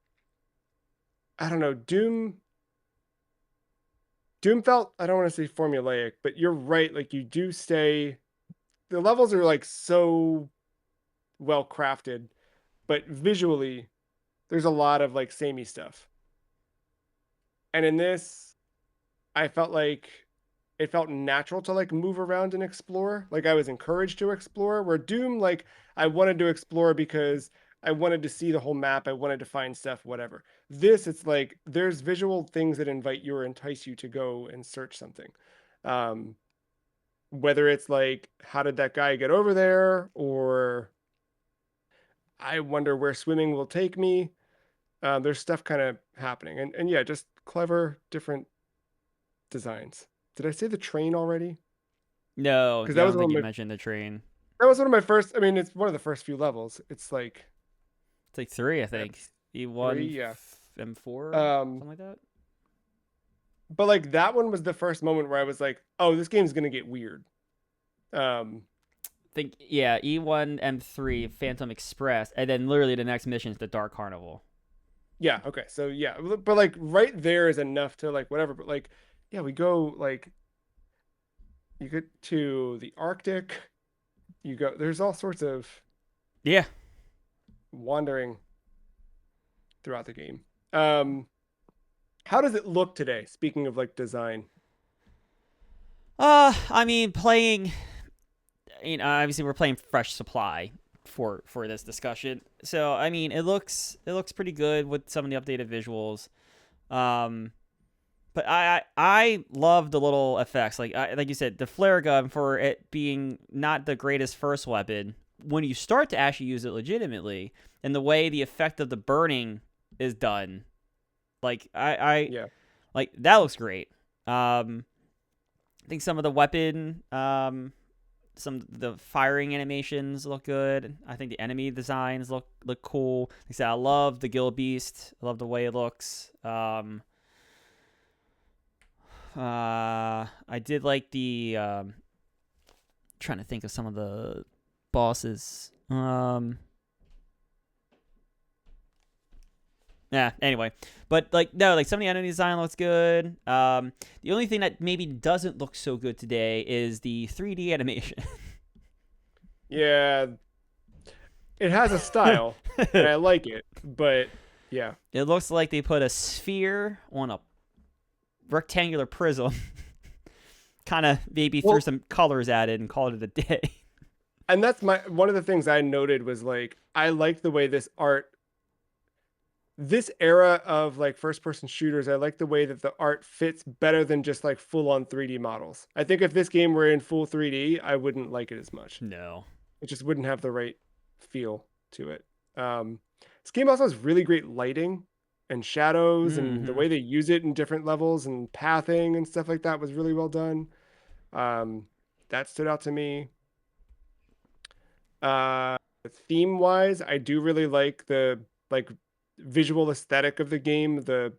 I don't know, Doom felt, I don't want to say formulaic, but you're right. Like you do stay, the levels are like so well crafted, but visually, there's a lot of like samey stuff. And in this, I felt like it felt natural to like move around and explore. Like I was encouraged to explore. Where Doom, like I wanted to explore because I wanted to see the whole map. I wanted to find stuff, whatever. This, it's like there's visual things that invite you or entice you to go and search something. Um, whether it's like, how did that guy get over there? Or I wonder where swimming will take me. There's stuff kind of happening. And yeah, just clever, different designs. Did I say the train already? No, Because yeah, I don't think you mentioned the train. that was one of my first. I mean, it's one of the first few levels. It's like It's like 3, I at think. E1, three, yeah. M4, Um, something like that. but like that one was the first moment where I was like, oh, this game's gonna get weird. Um, Think yeah, E1, M3, Phantom Express, and then literally the next mission is the Dark Carnival. yeah, okay, so yeah, but like right there is enough to like whatever. But like, yeah, we go like you get to the Arctic. You go. There's all sorts of Yeah. wandering throughout the game. Um, how does it look today? Speaking of like design. I mean, playing. Obviously we're playing Fresh Supply for this discussion. So I mean, it looks pretty good with some of the updated visuals. Um, but I love the little effects, like you said, the flare gun for it being not the greatest first weapon. When you start to actually use it legitimately, and the way the effect of the burning is done, like I Yeah. like that looks great. I think some of the weapon, some of the firing animations look good. I think the enemy designs look cool. Like I said, I love the Gill Beast. I love the way it looks. I did like the trying to think of some of the bosses. Yeah, anyway. But like no, like some of the enemy design looks good. The only thing that maybe doesn't look so good today is the 3D animation. Yeah, it has a style and I like it, but yeah. It looks like they put a sphere on a rectangular prism, kind of maybe threw Well, some colors at it and called it a day. and that's my one of the things I noted was like I like the way this era of like first person shooters, I like the way that the art fits better than just like full on 3D models. I think if this game were in full 3D, I wouldn't like it as much. No. It just wouldn't have the right feel to it. This game also has really great lighting and shadows, and the Mm-hmm. way they use it in different levels and pathing and stuff like that was really well done. Um, that stood out to me. Uh, theme wise, I do really like the like visual aesthetic of the game, the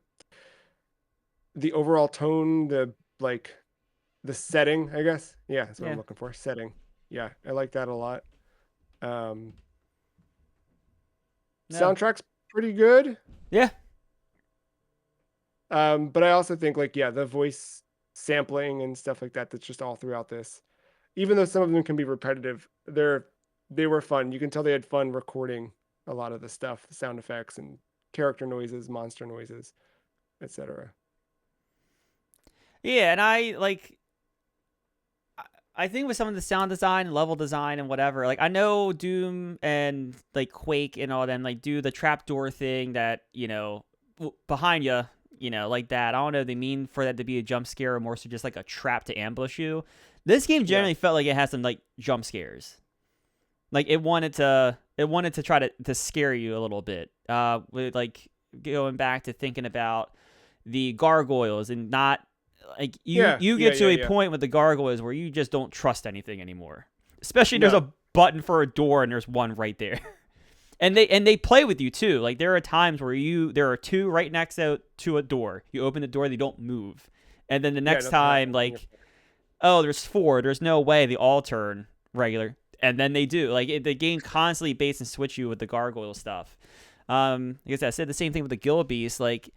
overall tone, the like the setting, I guess. Yeah, that's what I'm Yeah. looking for. Setting. Yeah, I like that a lot. Um, No. soundtrack's pretty good. Yeah. But I also think like yeah, the voice sampling and stuff like that that's just all throughout this. Even though some of them can be repetitive, they were fun. You can tell they had fun recording a lot of the stuff, the sound effects and character noises, monster noises, etc. Yeah, and I think with some of the sound design, level design, and whatever, like I know Doom and like Quake and all them like do the trapdoor thing that behind you, like that. I don't know if they mean for that to be a jump scare or more so just like a trap to ambush you. This game Yeah. generally felt like it had some like jump scares. Like it wanted to try to scare you a little bit. With like going back to thinking about the gargoyles and not like you Yeah, you yeah, get to yeah, a yeah. point with the gargoyles where you just don't trust anything anymore. Especially there's No. a button for a door and there's one right there. And they play with you too. Like there are times where there are two right next to a door. You open the door, they don't move. And then the Yeah, next nothing time, happens. like, oh, there's four. There's no way they all turn regular. And then they do. Like the game constantly baits and switch you with the gargoyle stuff. I guess I said the same thing with the Gill Beast. Like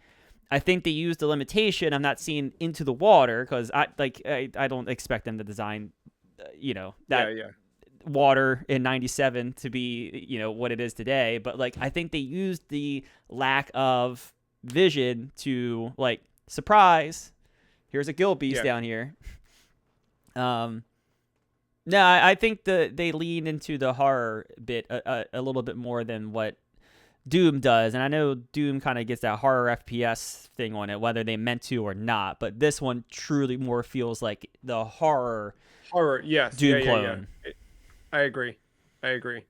I think they used the limitation. I'm not seeing into the water because I don't expect them to design, Yeah, that yeah. water in 97 to be what it is today. But like I think they used the lack of vision to like surprise. Here's a Gill Beast Yeah. down here. Um, no, I think they lean into the horror bit a little bit more than what Doom does, and I know Doom kind of gets that horror FPS thing on it, whether they meant to or not. But this one truly more feels like the horror Horror, yes, yeah, Doom yeah, yeah. clone. I agree. I agree.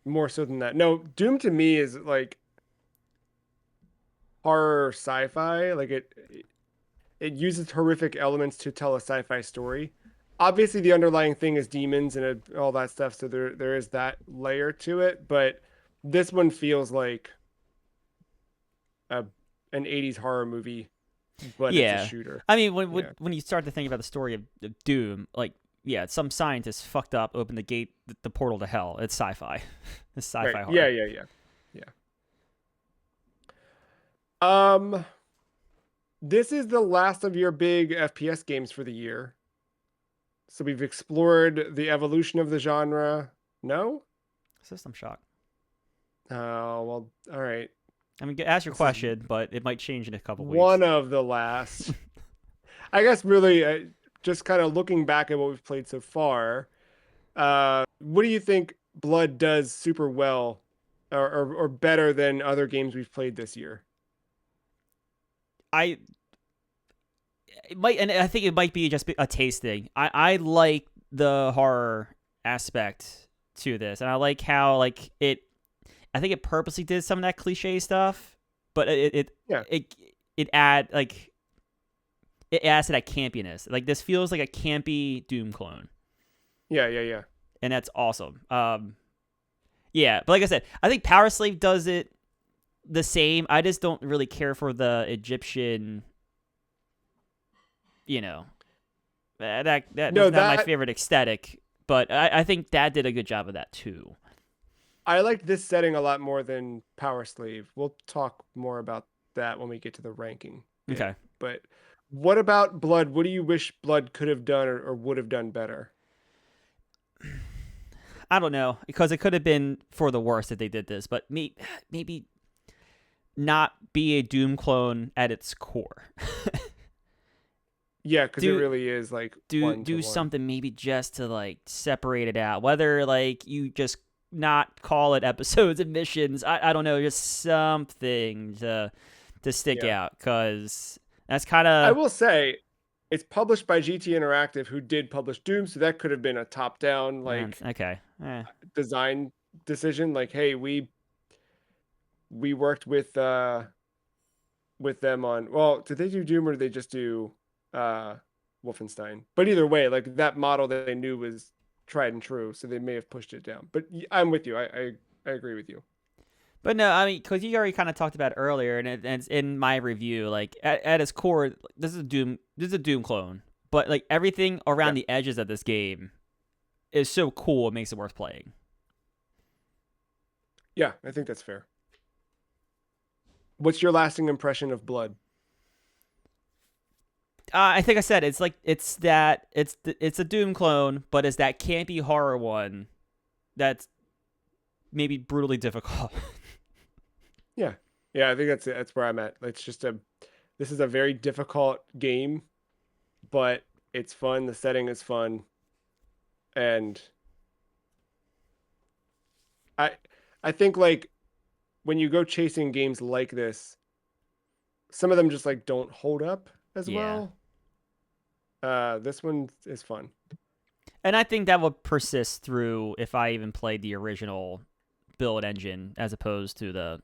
More so than that. No, Doom to me is like horror sci-fi. Like it uses horrific elements to tell a sci-fi story. Obviously, the underlying thing is demons and all that stuff, so there is that layer to it. But this one feels like a an '80s horror movie, but it's a Yeah, shooter. I mean, when when Yeah, when you start to think about the story of Doom, like yeah, some scientist fucked up, opened the gate, the portal to hell. It's sci-fi. It's right. sci-fi Yeah, horror. yeah, yeah, yeah. Um, this is the last of your big FPS games for the year. So we've explored the evolution of the genre. No? System Shock. Oh, well, all right. I mean, ask your This is question, but it might change in a couple weeks. one of the last. I guess really just kind of looking back at what we've played so far, what do you think Blood does super well or better than other games we've played this year? I it might, and I think it might be just a taste thing. I like the horror aspect to this, and I like how like it. I think it purposely did some of that cliche stuff, but Yeah. it it add like it adds to that campiness. Like this feels like a campy Doom clone, Yeah, yeah, yeah. and that's awesome. Yeah, but like I said, I think Power Slave does it the same. I just don't really care for the Egyptian. You know, that's No, not my that favorite aesthetic, but I think that did a good job of that too. I like this setting a lot more than Power Slave. We'll talk more about that when we get to the ranking bit. Okay. But what about Blood? What do you wish Blood could have done or would have done better? I don't know because it could have been for the worst if they did this, but maybe not be a Doom clone at its core. Yeah, because it do really is like do one to do one. something maybe just to like separate it out. Whether like you just not call it episodes and missions. I don't know, just something to stick Yeah. out because that's kind I of will say it's published by GT Interactive, who did publish Doom, so that could have been a top-down like okay. design decision. Like, hey, we worked with them on, well, did they do Doom or did they just do uh Wolfenstein? But either way, like that model that they knew was tried and true, so they may have pushed it down. But I'm with you. I agree with you. But no, I mean, because you already kind of talked about it earlier, and it's in my review. Like at its core, this is a Doom. This is a Doom clone, but like everything Yeah. around the edges of this game is so cool. It makes it worth playing. Yeah, I think that's fair. What's your lasting impression of Blood? I think I said it's like it's a Doom clone, but it's that campy horror one that's maybe brutally difficult. Yeah. Yeah, I think that's it. That's where I'm at. It's just a this is a very difficult game, but it's fun. The setting is fun. And I I think like when you go chasing games like this, some of them just like don't hold up as Yeah, well. This one is fun. and I think that would persist through if I even played the original build engine as opposed to the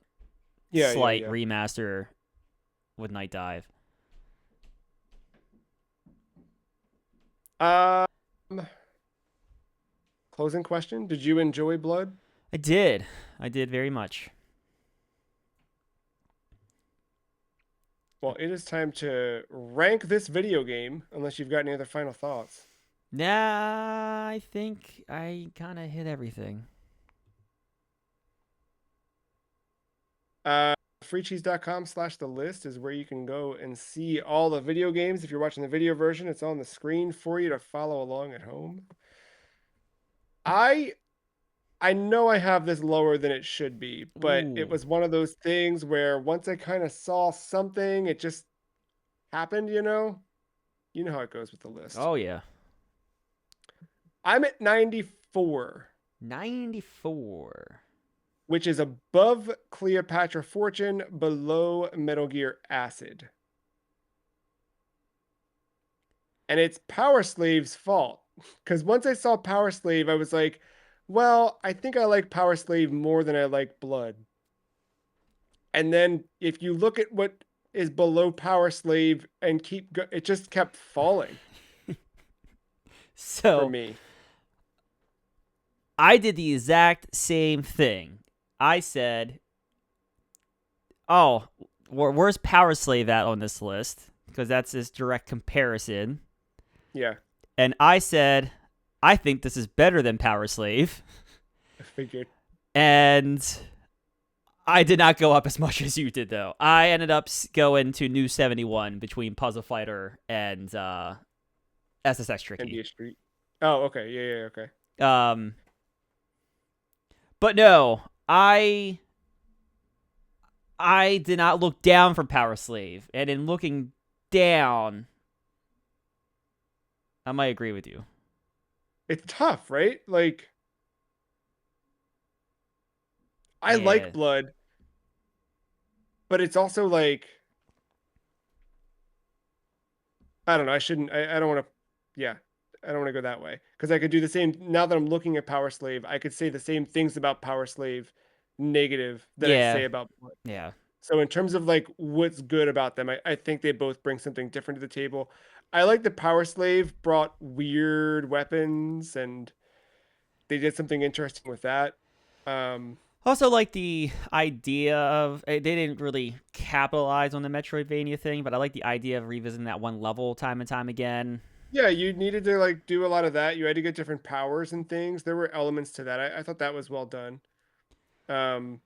Yeah, yeah, slight yeah. remaster with Night Dive. Um, closing question. Did you enjoy Blood? I did. I did very much. Well, it is time to rank this video game, unless you've got any other final thoughts. Nah, I think I kind of hit everything. Freecheese.com/the list is where you can go and see all the video games. If you're watching the video version, it's on the screen for you to follow along at home. I I know I have this lower than it should be, but it Ooh. was one of those things where once I kind of saw something, it just happened, you know? You know how it goes with the list. Oh yeah. I'm at 94, 94. which is above Cleopatra Fortune, below Metal Gear Acid. And it's Power Slave's fault. Because once I saw Power Slave, I was like, well, I think I like Power Slave more than I like Blood. And then if you look at what is below Power Slave and it just kept falling for So me. I did the exact same thing. I said, oh, where's Power Slave at on this list? Because that's his direct comparison. Yeah, And I said, I think this is better than Power Slave. I figured. And I did not go up as much as you did, though. I ended up going to New 71 between Puzzle Fighter and SSX Tricky. NBA Street. Oh, okay. Yeah, yeah, okay. Um, but no, I did not look down from Power Slave, and in looking down, I might agree with you. It's tough, right? Like, I Yeah, like Blood, but it's also like, I don't know. I don't want to, yeah, I don't want to go that way. Because I could do the same. Now that I'm looking at Power Slave, I could say the same things about Power Slave negative that I yeah, say about Blood. yeah. So in terms of like what's good about them, I think they both bring something different to the table. I like the Power Slave brought weird weapons and they did something interesting with that. Um, Also, like the idea of they didn't really capitalize on the Metroidvania thing, but I like the idea of revisiting that one level time and time again. yeah, you needed to like do a lot of that. You had to get different powers and things. There were elements to that. I thought that was well done. Um,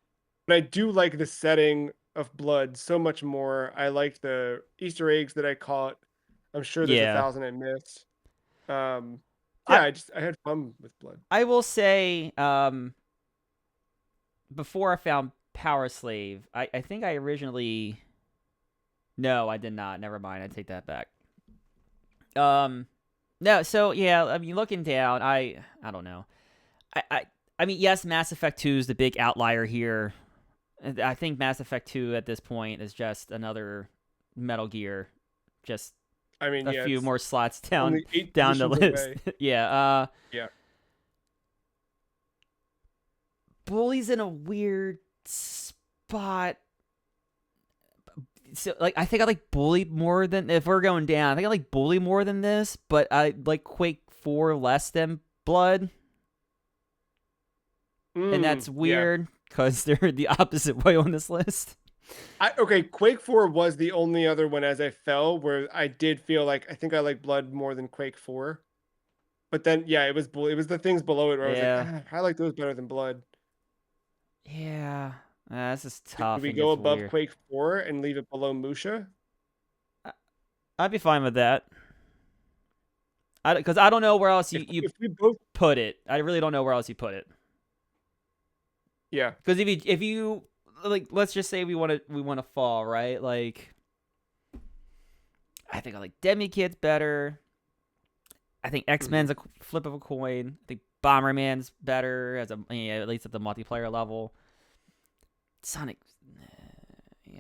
but I do like the setting of Blood so much more. I liked the Easter eggs that I caught. I'm sure there's a Yeah, thousand I missed. Um, I yeah, I had fun with Blood. I will say, before I found Power Slave, I think I originally no, I did not. Never mind. I take that back. Um, no. So yeah, I mean, looking down, I don't know. I I I mean, yes, Mass Effect 2 is the big outlier here. I think Mass Effect 2 at this point is just another Metal Gear, just I mean, a yeah, few it's more slots only 8 down the positions list. away. Yeah. Yeah. Bully's in a weird spot. So like I think I like Bully more than if we're going down. I think I like Bully more than this, but I like Quake 4 less than Blood, and that's Yeah. weird because they're the opposite way on this list. Okay, Quake 4 was the only other one as I fell where I did feel like I think I like Blood more than Quake 4. But then yeah, it was the things below it where I was like, Yeah, ah, I like those better than Blood. yeah. This is Do tough we and go gets above weird. Quake 4 and leave it below Musha? I- I'd be fine with that. Because I don't know where else you If we both put it. I really don't know where else you put it. yeah. Because if you like, let's just say we want to fall right. Like, I think I like Demi Kid's better. I think X Mhm. Men's a flip of a coin. I think Bomberman's better as a at least at the multiplayer level. Sonic,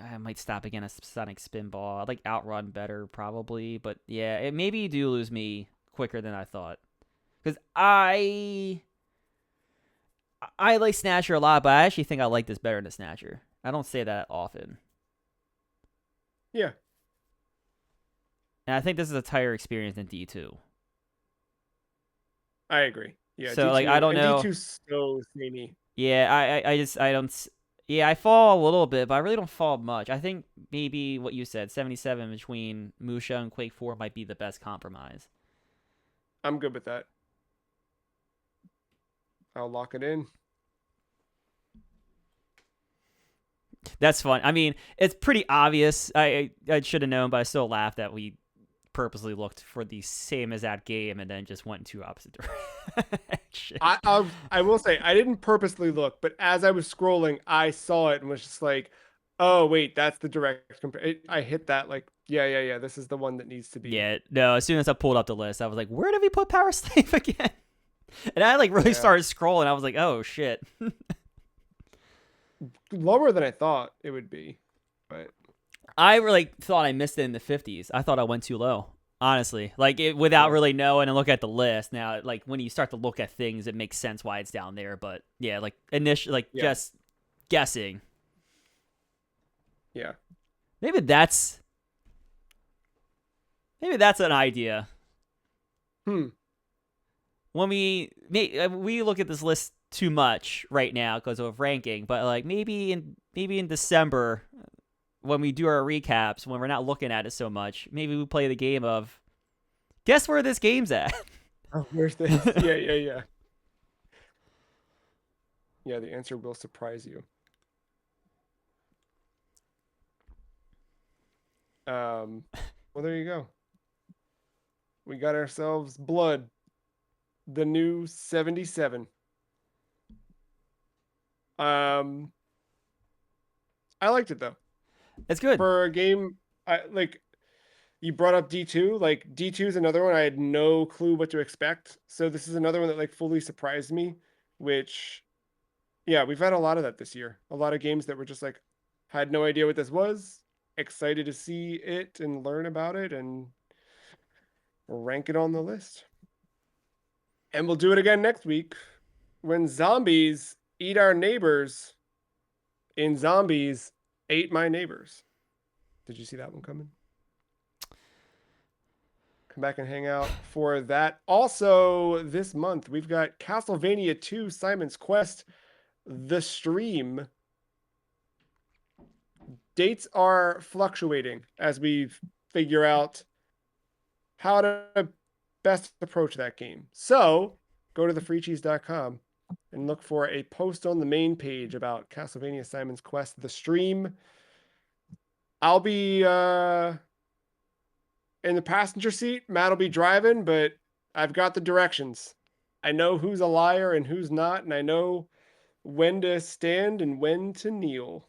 I might stop again at Sonic Spinball. I like Outrun better probably, but yeah, maybe you do lose me quicker than I thought. Because I like Snatcher a lot, but I actually think I like this better than Snatcher. I don't say that often, Yeah, and I think this is a tighter experience than D2. I agree. Yeah, So like I D2 don't and know. D2's so samey. Yeah, I just I don't. Yeah, I fall a little bit, but I really don't fall much. I think maybe what you said, 77 between Musha and Quake 4 might be the best compromise. I'm good with that. I'll lock it in. That's fun. I mean, it's pretty obvious. I should have known, but I still laugh that we purposely looked for the same as that game and then just went in two opposite directions. I will say I didn't purposely look, but as I was scrolling, I saw it and was just like, "Oh wait, that's the direct compare." I hit that like, yeah, yeah, yeah. This is the one that needs to be. Yeah, no. As soon as I pulled up the list, I was like, "Where did we put Power Slave again?" And I like really Yeah. started scrolling. I was like, oh shit. Lower than I thought it would be. But I really thought I missed it in the 50s. I thought I went too low. Honestly, like without yeah. really knowing and look at the list. Now, like when you start to look at things, it makes sense why it's down there. But yeah, like initially, like Yeah. just guessing. Yeah. Maybe that's maybe that's an idea. Hmm. When we look at this list too much right now because of ranking, but like maybe in December when we do our recaps, when we're not looking at it so much, maybe we play the game of guess where this game's at. Oh, where's this? Yeah, yeah, yeah. Yeah, the answer will surprise you. Well, there you go. We got ourselves Blood, the new 77. Um, I liked it though. It's good. For a game, I like you brought up D2. Like D2 is another one I had no clue what to expect. So this is another one that like fully surprised me, which yeah, we've had a lot of that this year. A lot of games that were just like had no idea what this was, excited to see it and learn about it and rank it on the list. And we'll do it again next week when zombies eat our neighbors in Zombies Ate My Neighbors. Did you see that one coming? Come back and hang out for that. Also, this month, we've got Castlevania 2 Simon's Quest, the stream. Dates are fluctuating as we figure out how to best approach that game. So go to thefreecheese.com and look for a post on the main page about Castlevania Simon's Quest, the stream. I'll be in the passenger seat. Matt will be driving, but I've got the directions. I know who's a liar and who's not, and I know when to stand and when to kneel.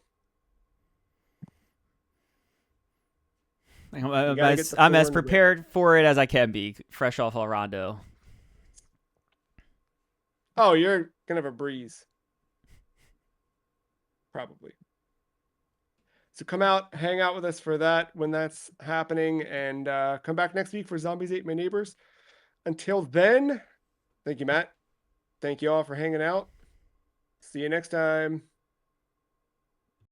You got to get the I'm four as in a row. prepared for it as I can be, fresh off El Rondo. Oh, you're gonna have a breeze, probably. So come out, hang out with us for that when that's happening, and come back next week for Zombies Ate My Neighbors. Until then, thank you, Matt. Thank you all for hanging out. See you next time.